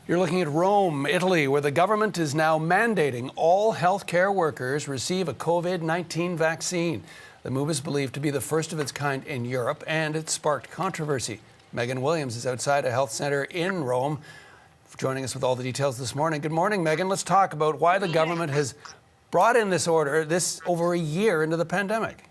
You're looking at Rome, Italy, where the government is now mandating all healthcare workers receive a COVID-19 vaccine. The move is believed to be the first of its kind in Europe, and it sparked controversy. Megan Williams is outside a health center in Rome, joining us with all the details this morning. Good morning, Megan. Let's talk about why the government has brought in this order over a year into the pandemic.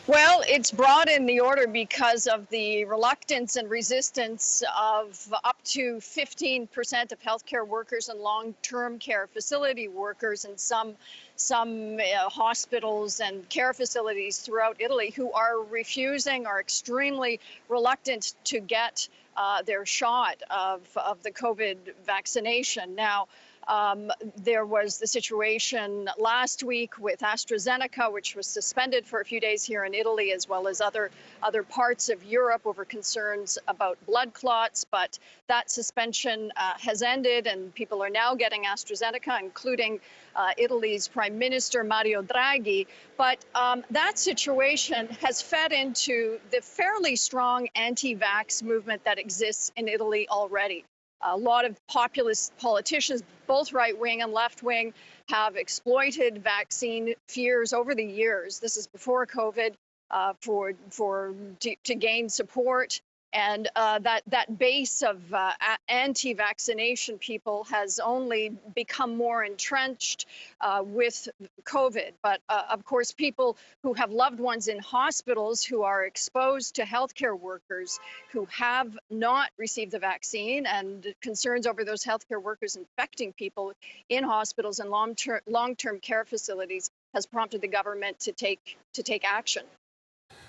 Well, it's brought in the order because of the reluctance and resistance of up to 15% of healthcare workers and long-term care facility workers and some hospitals and care facilities throughout Italy who are extremely reluctant to get their shot of the COVID vaccination. Now, there was the situation last week with AstraZeneca, which was suspended for a few days here in Italy, as well as other parts of Europe over concerns about blood clots. But that suspension has ended, and people are now getting AstraZeneca, including Italy's Prime Minister Mario Draghi. But that situation has fed into the fairly strong anti-vax movement that exists in Italy already. A lot of populist politicians, both right-wing and left-wing, have exploited vaccine fears over the years. This is before COVID, to gain support. And that base of anti-vaccination people has only become more entrenched with COVID. But of course, people who have loved ones in hospitals who are exposed to healthcare workers who have not received the vaccine, and concerns over those healthcare workers infecting people in hospitals and long-term care facilities has prompted the government to take action.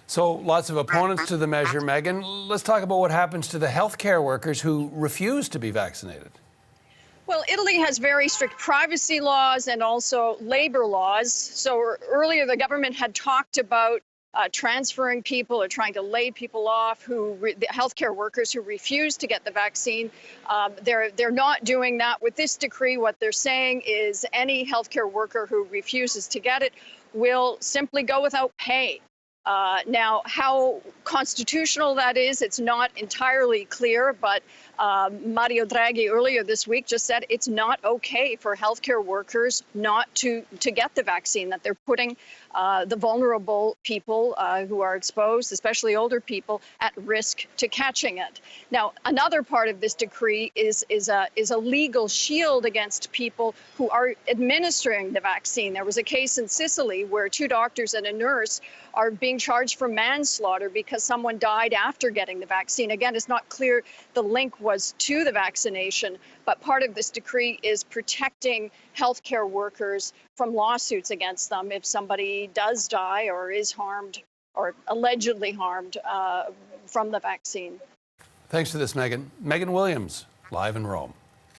So lots of opponents to the measure, Megan. Let's talk about what happens to the healthcare workers who refuse to be vaccinated. Well, Italy has very strict privacy laws and also labor laws. So earlier, the government had talked about transferring people or trying to lay people off, the healthcare workers who refuse to get the vaccine. They're not doing that with this decree. What they're saying is any healthcare worker who refuses to get it will simply go without pay. Now, how constitutional that is, it's not entirely clear, but Mario Draghi earlier this week just said it's not okay for healthcare workers not to get the vaccine, that they're putting the vulnerable people who are exposed, especially older people, at risk to catching it. Now, another part of this decree is a legal shield against people who are administering the vaccine. There was a case in Sicily where 2 doctors and a nurse are being charged for manslaughter because someone died after getting the vaccine. Again, it's not clear the link was to the vaccination, but part of this decree is protecting healthcare workers from lawsuits against them if somebody does die or is harmed or allegedly harmed from the vaccine. Thanks for this, Megan. Megan Williams, live in Rome.